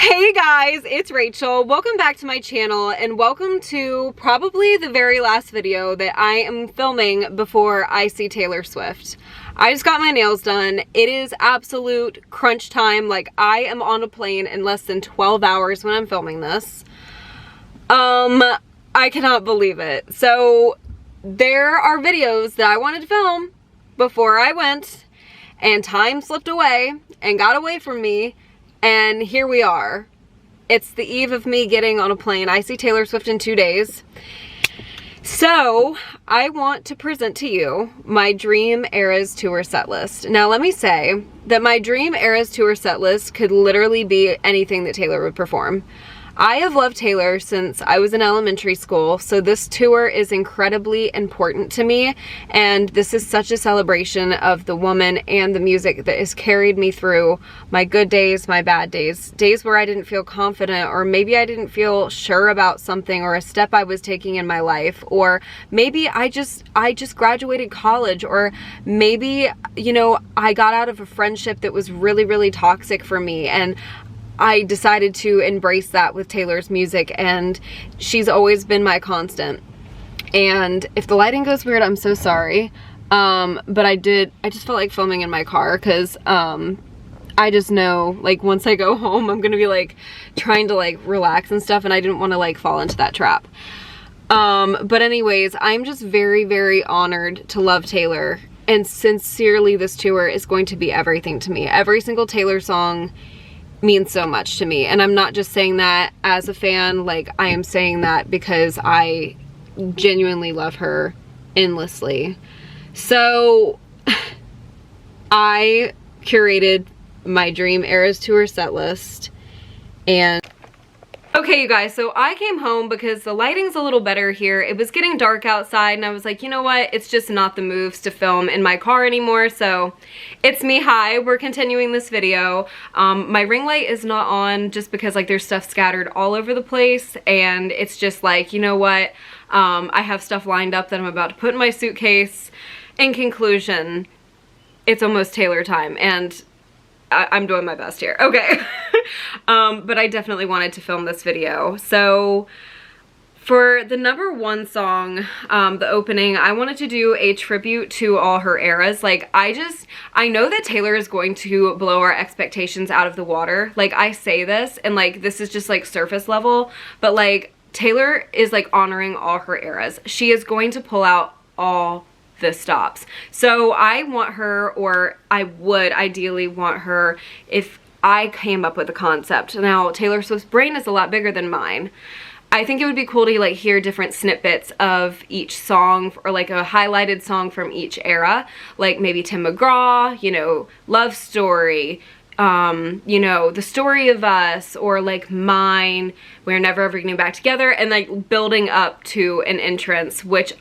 Hey guys, it's Rachel. Welcome back to my channel and welcome to probably the very last video that I am filming before I see Taylor Swift. I just got my nails done. It is absolute crunch time. Like, I am on a plane in less than 12 hours when I'm filming this. I cannot believe it. So there are videos that I wanted to film before I went, and time slipped away and got away from me. And here we are. It's the eve of me getting on a plane. I see Taylor Swift in 2 days. So I want to present to you my Dream Eras Tour set list. Now let me say that my Dream Eras Tour set list could literally be anything that Taylor would perform. I have loved Taylor since I was in elementary school, so this tour is incredibly important to me, and this is such a celebration of the woman and the music that has carried me through my good days, my bad days, days where I didn't feel confident, or maybe I didn't feel sure about something or a step I was taking in my life, or maybe I just graduated college, or maybe, you know, I got out of a friendship that was really, really toxic for me, and I decided to embrace that with Taylor's music, and she's always been my constant. And if the lighting goes weird, I'm so sorry. But I just felt like filming in my car because I just know, like, once I go home, I'm gonna be like trying to like relax and stuff, and I didn't want to like fall into that trap. But anyways, I'm just very, very honored to love Taylor, and sincerely this tour is going to be everything to me. Every single Taylor song means so much to me, and I'm not just saying that as a fan. Like, I am saying that because I genuinely love her endlessly. So I curated my Dream Eras Tour set list, and okay, you guys, so I came home because the lighting's a little better here. It was getting dark outside, and I was like, you know what? It's just not the moves to film in my car anymore, so it's me. Hi, we're continuing this video. My ring light is not on just because, like, there's stuff scattered all over the place, and it's just like, you know what? I have stuff lined up that I'm about to put in my suitcase. In conclusion, it's almost Taylor time, and I'm doing my best here. Okay. But I definitely wanted to film this video. So for the #1 song, the opening, I wanted to do a tribute to all her eras. Like, I know that Taylor is going to blow our expectations out of the water. Like, I say this, and like, this is just like surface level, but like, Taylor is like honoring all her eras. She is going to pull out all the stops. So I want her, or I would ideally want her, if I came up with a concept. Now, Taylor Swift's brain is a lot bigger than mine. I think it would be cool to like hear different snippets of each song, or like a highlighted song from each era, like maybe Tim McGraw, you know, Love Story, you know, The Story of Us, or like Mine, We're Never Ever Getting Back Together, and like building up to an entrance, which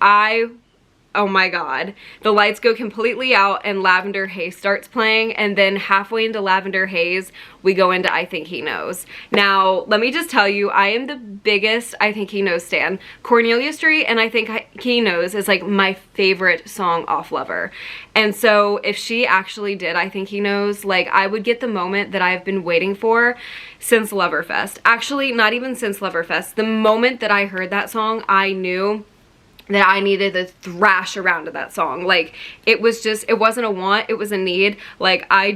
oh my god, the lights go completely out and Lavender Haze starts playing, and then halfway into Lavender Haze we go into I Think He Knows. Now let me just tell you, I am the biggest I Think He Knows stan. Cornelia Street and I Think He Knows is like my favorite song off Lover, and so if she actually did I Think He Knows, like, I would get the moment that I've been waiting for since Loverfest. Actually, not even since Loverfest. The moment that I heard that song, I knew that I needed to thrash around to that song. Like, it was just, it wasn't a want, it was a need. Like, I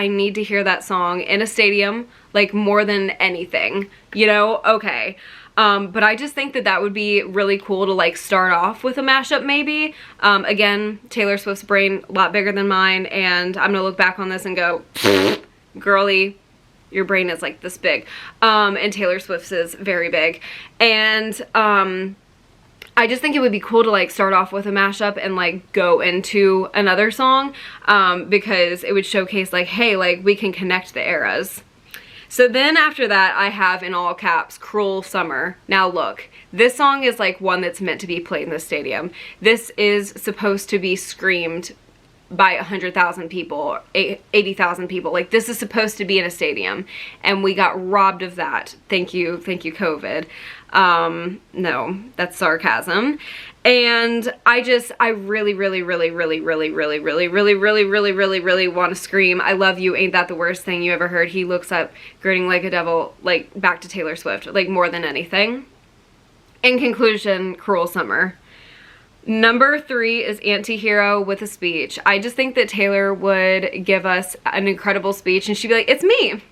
need to hear that song in a stadium, like, more than anything, you know? Okay. But I just think that that would be really cool to like start off with a mashup maybe. Again, Taylor Swift's brain a lot bigger than mine, and I'm gonna look back on this and go, girly, your brain is like this big. And Taylor Swift's is very big. And, I just think it would be cool to like start off with a mashup and like go into another song, because it would showcase like, hey, like, we can connect the eras. So then after that, I have in all caps, Cruel Summer. Now look, this song is like one that's meant to be played in the stadium. This is supposed to be screamed by 100,000 people, 80,000 people. Like, this is supposed to be in a stadium, and we got robbed of that. Thank you, COVID. No, that's sarcasm. And I really want to scream, I love you, ain't that the worst thing you ever heard? He looks up, grinning like a devil, like, back to Taylor Swift, like, more than anything. In conclusion, Cruel Summer. Number 3 is Anti-Hero with a speech. I just think that Taylor would give us an incredible speech, and she'd be like, it's me,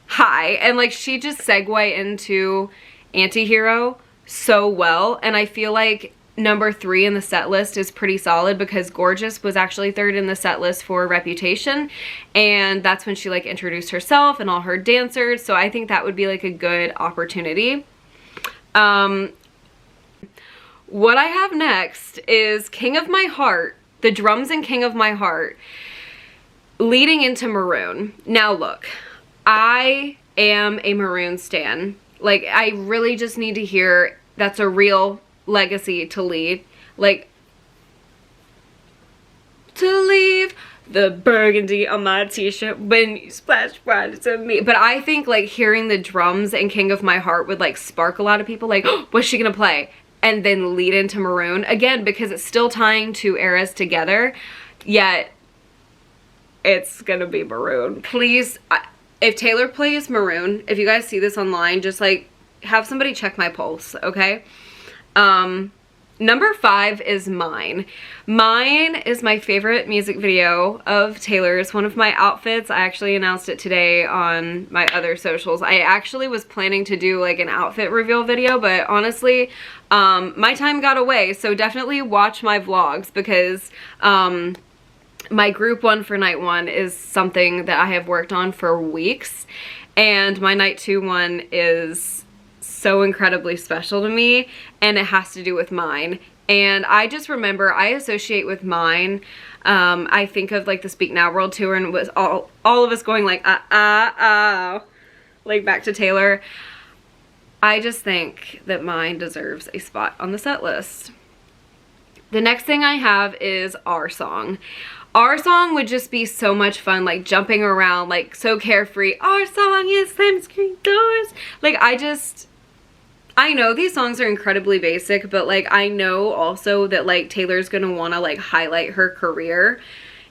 hi. And like, she just segue into Anti-Hero so well, and I feel like number 3 in the set list is pretty solid because Gorgeous was actually 3rd in the set list for Reputation, and that's when she like introduced herself and all her dancers, so I think that would be like a good opportunity. What I have next is King of My Heart, the drums in King of My Heart, leading into Maroon. Now look, I am a Maroon stan. Like, I really just need to hear that's a real legacy to lead. Like, to leave the burgundy on my t-shirt when you splash right to me. But I think like hearing the drums in King of My Heart would like spark a lot of people, like, oh, what's she gonna play? And then lead into Maroon again, because it's still tying two eras together, yet it's gonna be Maroon. Please, if Taylor plays Maroon, if you guys see this online, just like have somebody check my pulse, okay? Number 5 is Mine. Mine is my favorite music video of Taylor's. One of my outfits. I actually announced it today on my other socials. I actually was planning to do like an outfit reveal video, but honestly, my time got away. So definitely watch my vlogs, because my group one for night 1 is something that I have worked on for weeks, and my night 2 one is so incredibly special to me, and it has to do with Mine. And I just remember, I associate with Mine, I think of like the Speak Now World Tour, and it was all of us going like like back to Taylor. I just think that Mine deserves a spot on the set list. The next thing I have is Our Song. Our Song would just be so much fun, like jumping around, like so carefree. Our song is slam screen doors. Like, I know these songs are incredibly basic, but like I know also that like Taylor's gonna wanna like highlight her career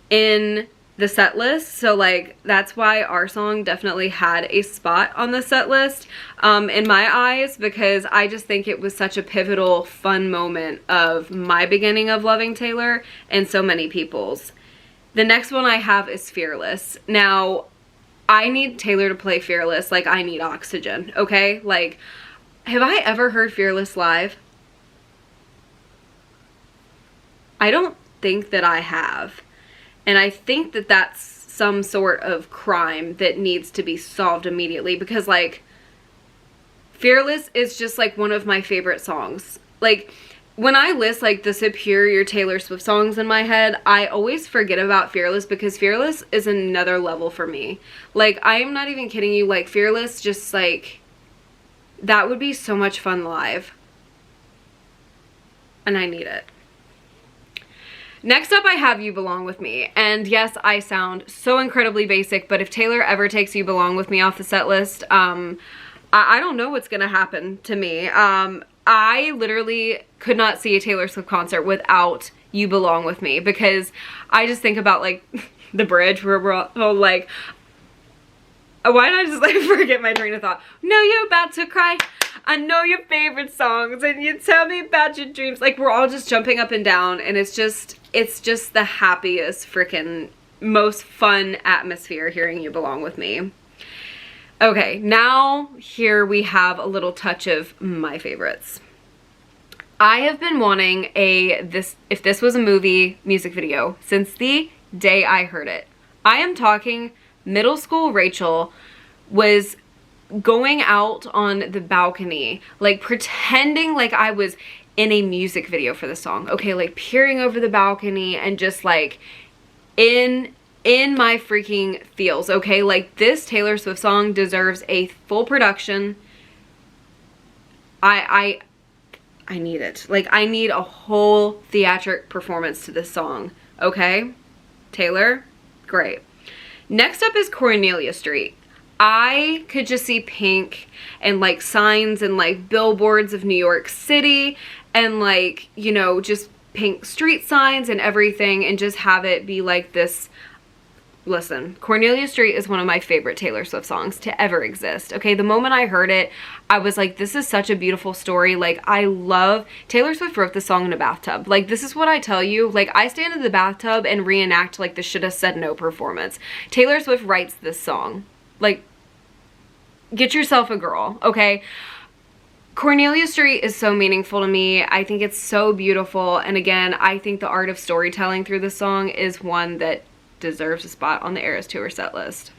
in the set list, so like that's why Our Song definitely had a spot on the set list in my eyes, because I just think it was such a pivotal, fun moment of my beginning of loving Taylor and so many people's. The next one I have is Fearless. Now, I need Taylor to play Fearless like I need oxygen, okay? Like, have I ever heard Fearless live? I don't think that I have. And I think that that's some sort of crime that needs to be solved immediately, because like Fearless is just like one of my favorite songs. Like, when I list like the superior Taylor Swift songs in my head, I always forget about Fearless, because Fearless is another level for me. Like, I am not even kidding you, like Fearless just like, that would be so much fun live. And I need it. Next up I have You Belong With Me. And yes, I sound so incredibly basic, but if Taylor ever takes You Belong With Me off the set list, I don't know what's gonna happen to me. I literally could not see a Taylor Swift concert without You Belong With Me, because I just think about like the bridge where we're all like, why did I just like forget my train of thought? No, you're about to cry. I know your favorite songs and you tell me about your dreams. Like, we're all just jumping up and down, and it's just the happiest freaking most fun atmosphere hearing You Belong With Me. Okay, now here we have a little touch of my favorites. I have been wanting If This Was a Movie music video since the day I heard it. I am talking middle school Rachel was going out on the balcony, like pretending like I was in a music video for the song. Okay, like peering over the balcony and just like in my freaking feels, okay? Like, this Taylor Swift song deserves a full production. I need it. Like, I need a whole theatric performance to this song, okay? Taylor, great. Next up is Cornelia Street. I could just see Pink and like signs and like billboards of New York City and like, you know, just Pink street signs and everything, and just have it be like this. Listen, Cornelia Street is one of my favorite Taylor Swift songs to ever exist. Okay, the moment I heard it, I was like, this is such a beautiful story. Like, I love, Taylor Swift wrote this song in a bathtub. Like, this is what I tell you. Like, I stand in the bathtub and reenact like the shoulda said no performance. Taylor Swift writes this song. Like, get yourself a girl, okay? Cornelia Street is so meaningful to me. I think it's so beautiful. And again, I think the art of storytelling through this song is one that deserves a spot on the Eras Tour set list.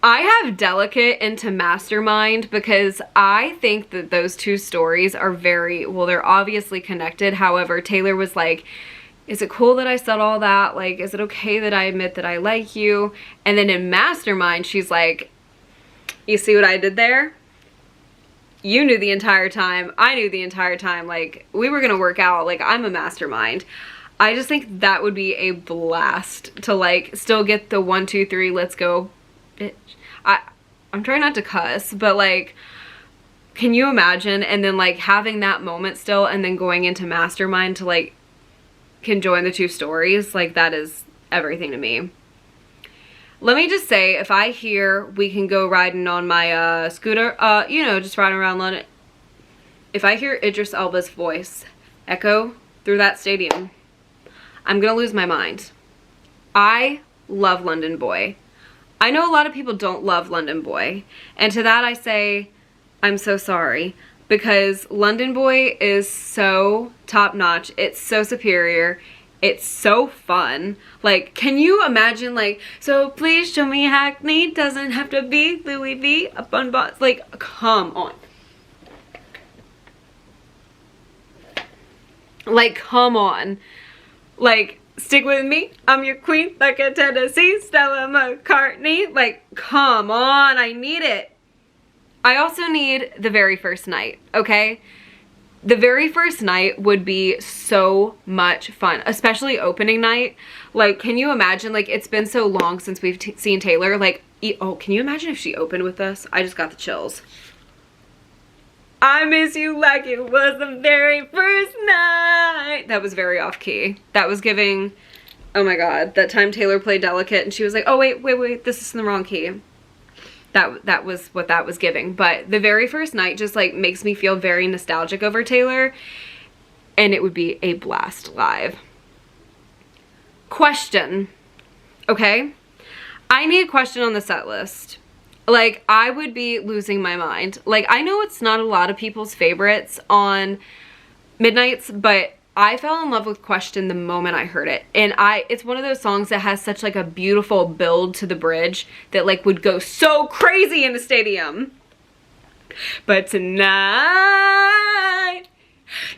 I have Delicate into Mastermind because I think that those two stories are very, well, they're obviously connected. However, Taylor was like, is it cool that I said all that? Like, is it okay that I admit that I like you? And then in Mastermind, she's like, you see what I did there? You knew the entire time. I knew the entire time. Like, we were gonna work out. Like, I'm a mastermind. I just think that would be a blast to like still get the 1, 2, 3, let's go, bitch. I'm trying not to cuss, but like, can you imagine? And then like having that moment still and then going into Mastermind to like conjoin the two stories. Like, that is everything to me. Let me just say, if I hear We Can Go Riding on My scooter, you know, just riding around London, if I hear Idris Elba's voice echo through that stadium, I'm gonna lose my mind. I love London Boy. I know a lot of people don't love London Boy, and to that I say, I'm so sorry, because London Boy is so top-notch. It's so superior. It's so fun. Like, can you imagine, like, so please show me Hackney, doesn't have to be Louis V, a bun box. Like, come on. Like, come on. Like, stick with me, I'm your queen, like a Tennessee, Stella McCartney. Like, come on, I need it. I also need The Very First Night, okay? The Very First Night would be so much fun, especially opening night. Like, can you imagine, like, it's been so long since we've seen Taylor. Like, oh, can you imagine if she opened with us? I just got the chills. I miss you like it was the very first night. That was very off key. That was giving, oh my God, that time Taylor played Delicate and she was like, oh wait, this is in the wrong key. That was what that was giving. But The Very First Night just like makes me feel very nostalgic over Taylor, and it would be a blast live. Question, okay? I need a question on the set list. Like, I would be losing my mind. Like, I know it's not a lot of people's favorites on Midnights, but I fell in love with Question the moment I heard it. And it's one of those songs that has such like a beautiful build to the bridge that like would go so crazy in the stadium. But tonight,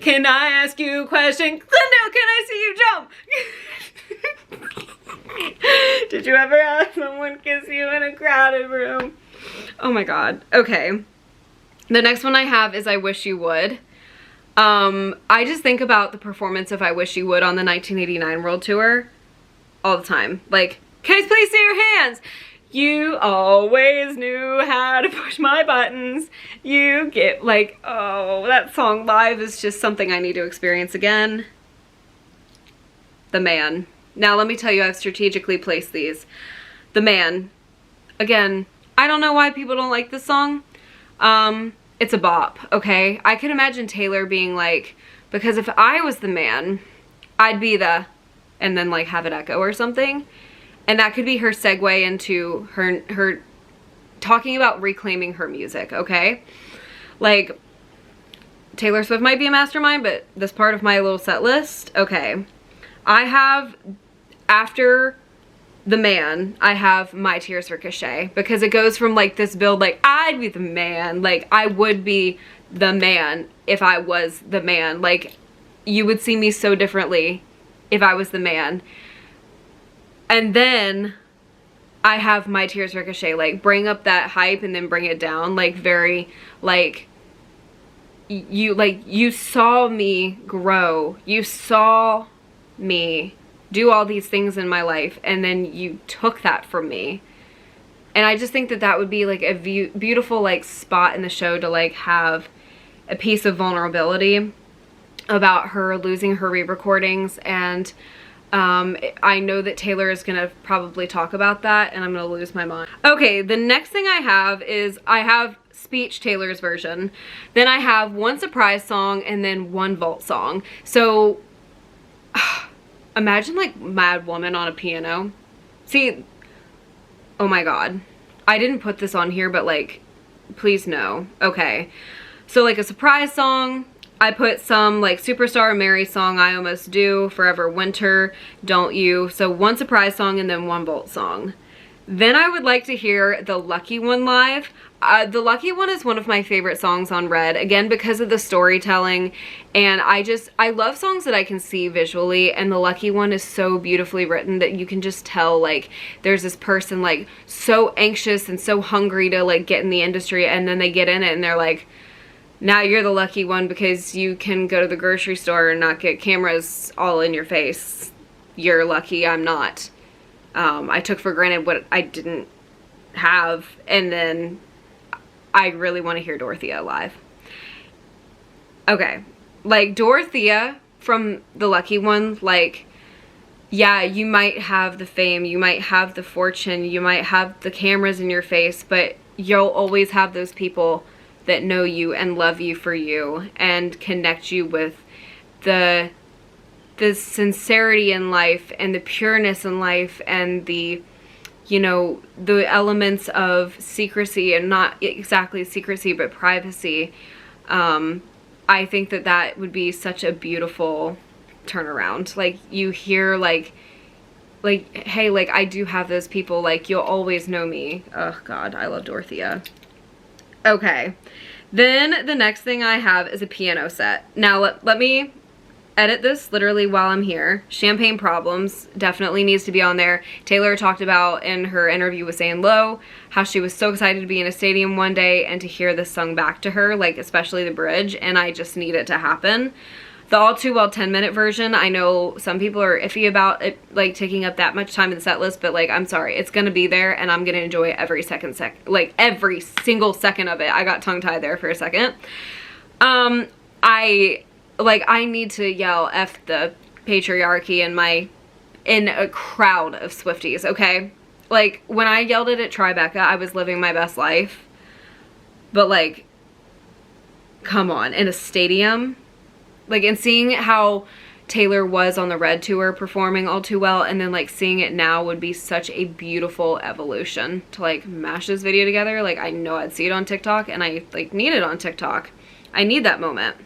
can I ask you a question? Glenda, can I see you jump? Did you ever have someone kiss you in a crowded room? Oh my God. Okay. The next one I have is I Wish You Would. I just think about the performance of I Wish You Would on the 1989 World Tour all the time. Like, can I please see your hands? You always knew how to push my buttons. You get like, oh, that song live is just something I need to experience again. The Man. Now let me tell you, I've strategically placed these. The Man. Again, I don't know why people don't like this song. It's a bop, okay? I could imagine Taylor being like, because if I was the man, I'd be the, and then like have it echo or something. And that could be her segue into her talking about reclaiming her music, okay? Like, Taylor Swift might be a mastermind, but this part of my little set list, okay. I have, after The Man, I have My Tears Ricochet, because it goes from like this build, like I'd be the man, like I would be the man if I was the man, like you would see me so differently if I was the man. And then I have My Tears Ricochet, like bring up that hype and then bring it down, like very like you saw me grow, you saw me do all these things in my life, and then you took that from me. And I just think that that would be like a beautiful like spot in the show to like have a piece of vulnerability about her losing her re-recordings. And I know that Taylor is gonna probably talk about that, and I'm gonna lose my mind. Okay, the next thing I have is I have Speech, Taylor's version. Then I have one surprise song and then one vault song. So imagine like Mad Woman on a piano. See, oh my god, I didn't put this on here, but like, please no. Okay, so like a surprise song, I put some like Superstar, Mary song, I Almost Do, Forever Winter, Don't You. So one surprise song and then one vault song. Then I would like to hear the Lucky One live. The Lucky One is one of my favorite songs on Red, again because of the storytelling, and I love songs that I can see visually, and the Lucky One is so beautifully written that you can just tell like there's this person like so anxious and so hungry to like get in the industry, and then they get in it and they're like, now you're the lucky one because you can go to the grocery store and not get cameras all in your face. You're lucky, I'm not. I took for granted what I didn't have, and then I really want to hear Dorothea live. Okay, like Dorothea from the Lucky One, like, yeah, you might have the fame, you might have the fortune, you might have the cameras in your face, but you'll always have those people that know you and love you for you and connect you with the sincerity in life and the pureness in life and the, you know, the elements of secrecy, and not exactly secrecy but privacy. I think that that would be such a beautiful turnaround. Like, you hear like, hey, like, I do have those people, like, you'll always know me. Oh god, I love Dorothea. Okay, then the next thing I have is a piano set. Now let me edit this literally while I'm here. Champagne Problems definitely needs to be on there. Taylor talked about in her interview with Zane Lowe how she was so excited to be in a stadium one day and to hear this sung back to her, like especially the bridge, and I just need it to happen. The All Too Well 10-minute version, I know some people are iffy about it like taking up that much time in the set list, but like, I'm sorry, it's gonna be there and I'm gonna enjoy it every every single second of it. I got tongue-tied there for a second. I need to yell F the patriarchy in a crowd of Swifties, okay? Like, when I yelled it at Tribeca, I was living my best life. But like, come on, in a stadium? Like, and seeing how Taylor was on the Red tour performing All Too Well, and then like seeing it now would be such a beautiful evolution to like mash this video together. Like, I know I'd see it on TikTok, and I like need it on TikTok. I need that moment.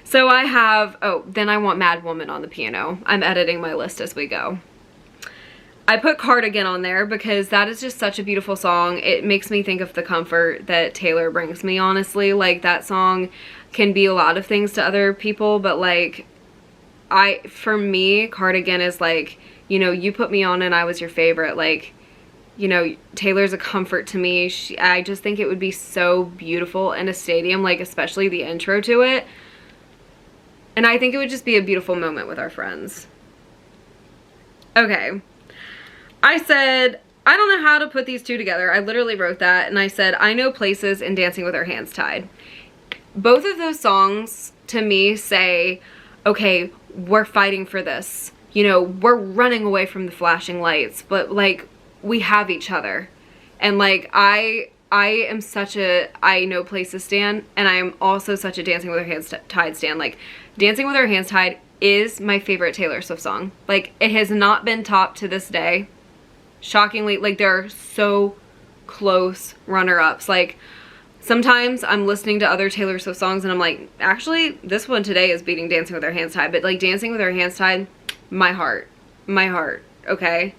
So I have, oh, then I want Mad Woman on the piano. I'm editing my list as we go. I put Cardigan on there because that is just such a beautiful song. It makes me think of the comfort that Taylor brings me, honestly. Like, that song can be a lot of things to other people, but like, for me, Cardigan is like, you know, you put me on and I was your favorite. Like, you know, Taylor's a comfort to me. I just think it would be so beautiful in a stadium, like especially the intro to it. And I think it would just be a beautiful moment with our friends. Okay. I said, I don't know how to put these two together. I literally wrote that, and I said, I Know Places and Dancing with Our Hands Tied. Both of those songs, to me, say, okay, we're fighting for this. You know, we're running away from the flashing lights, but, like, we have each other. And, like, I am such a I Know Places stan, and I am also such a Dancing with Our Hands Tied stan. Like, Dancing with Our Hands Tied is my favorite Taylor Swift song. Like, it has not been topped to this day. Shockingly, like, there are so close runner-ups. Like, sometimes I'm listening to other Taylor Swift songs and I'm like, actually, this one today is beating Dancing with Our Hands Tied. But, like, Dancing with Our Hands Tied, my heart, okay?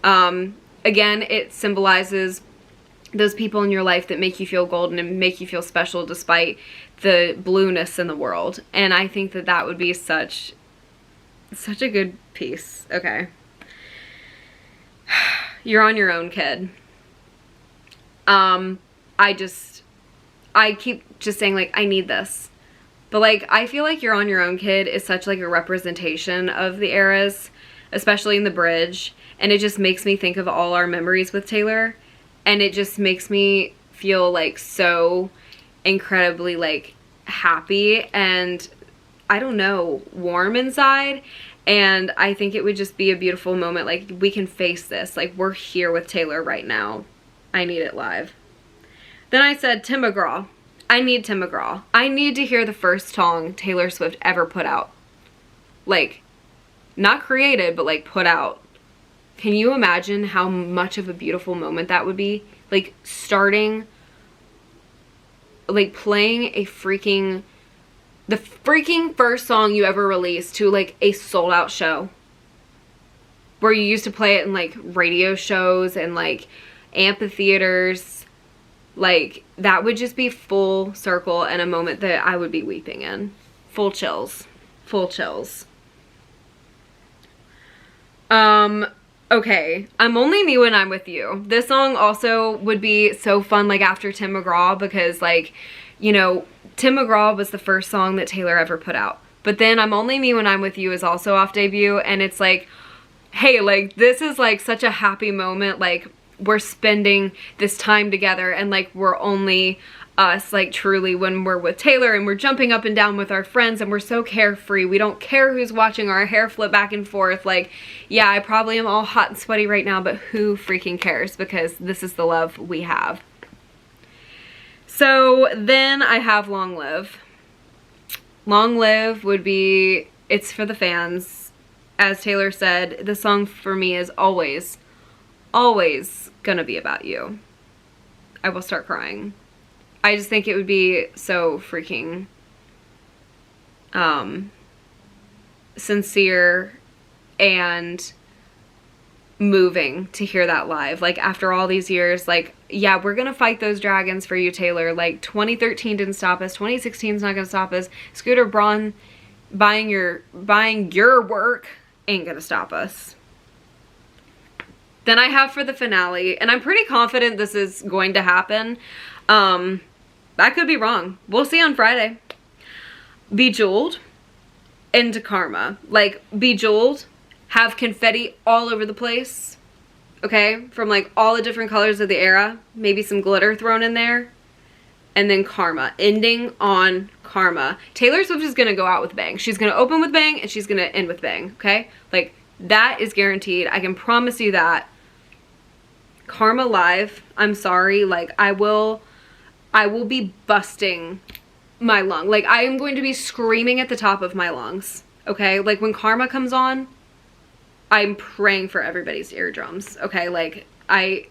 Again, it symbolizes those people in your life that make you feel golden and make you feel special despite the blueness in the world. And I think that that would be such a good piece. Okay. You're on Your Own, Kid. I keep just saying, like, I need this. But like, I feel like You're on Your Own Kid is such like a representation of the eras, especially in the bridge. And it just makes me think of all our memories with Taylor. And it just makes me feel like so incredibly like happy and, I don't know, warm inside. And I think it would just be a beautiful moment. Like, we can face this. Like, we're here with Taylor right now. I need it live. Then I said Tim McGraw. I need Tim McGraw. I need to hear the first song Taylor Swift ever put out. Like, not created, but like put out. Can you imagine how much of a beautiful moment that would be? Like, starting, like playing the freaking first song you ever released to like a sold out show. Where you used to play it in like radio shows and like amphitheaters. Like, that would just be full circle and a moment that I would be weeping in. Full chills. Full chills. Okay. I'm Only Me When I'm With You. This song also would be so fun, like, after Tim McGraw, because, like, you know, Tim McGraw was the first song that Taylor ever put out. But then I'm Only Me When I'm With You is also off debut, and it's like, hey, like, this is, like, such a happy moment, like, we're spending this time together and like we're only us, like truly, when we're with Taylor and we're jumping up and down with our friends and we're so carefree. We don't care who's watching, our hair flip back and forth. Like, yeah, I probably am all hot and sweaty right now, but who freaking cares, because this is the love we have. So then I have Long Live. Long Live would be, it's for the fans. As Taylor said, the song for me is always gonna be about you. I will start crying. I just think it would be so freaking sincere and moving to hear that live. Like, after all these years, like, yeah, we're gonna fight those dragons for you, Taylor. Like, 2013 didn't stop us. 2016 is not gonna stop us. Scooter Braun buying your work ain't gonna stop us. Then I have for the finale, and I'm pretty confident this is going to happen. I could be wrong. We'll see on Friday. Bejeweled into Karma. Like, Bejeweled, have confetti all over the place, okay? From like all the different colors of the era. Maybe some glitter thrown in there. And then Karma, ending on Karma. Taylor Swift is gonna go out with bang. She's gonna open with bang and she's gonna end with bang, okay? Like, that is guaranteed. I can promise you that. Karma live, I'm sorry, like, I will be busting my lung. Like, I am going to be screaming at the top of my lungs, okay? Like, when Karma comes on, I'm praying for everybody's eardrums, okay? Like, I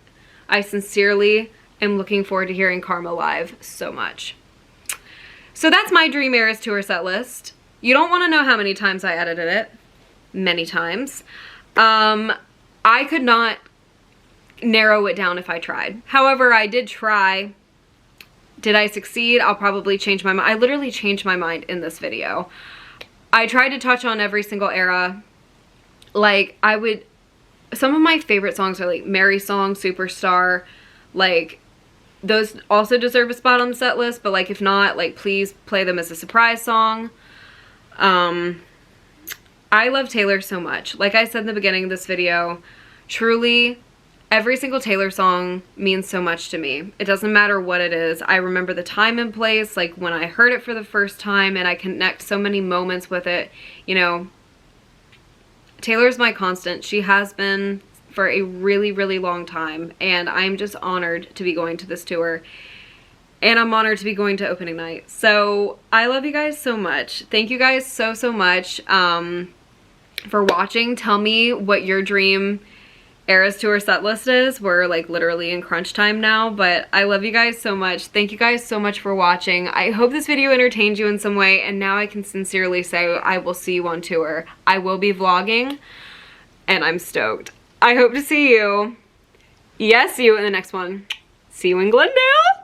sincerely am looking forward to hearing Karma live so much. So that's my Dream Eras Tour set list. You don't want to know how many times I edited it. Many times. I could not narrow it down if I tried. However, I did try. Did I succeed? I'll probably change my mind. I literally changed my mind in this video. I tried to touch on every single era. Like, some of my favorite songs are like Mary Song, Superstar. Like, those also deserve a spot on the set list, but like, if not, like, please play them as a surprise song. I love Taylor so much. Like I said in the beginning of this video, truly, every single Taylor song means so much to me. It doesn't matter what it is. I remember the time and place, like when I heard it for the first time, and I connect so many moments with it. You know, Taylor's my constant. She has been for a really, really long time, and I'm just honored to be going to this tour. And I'm honored to be going to opening night. So I love you guys so much. Thank you guys so, so much for watching. Tell me what your Dream Eras Tour set list is. We're like literally in crunch time now, but I love you guys so much. Thank you guys so much for watching. I hope this video entertained you in some way, and now I can sincerely say I will see you on tour. I will be vlogging, and I'm stoked. I hope to see you. Yes, see you in the next one. See you in Glendale.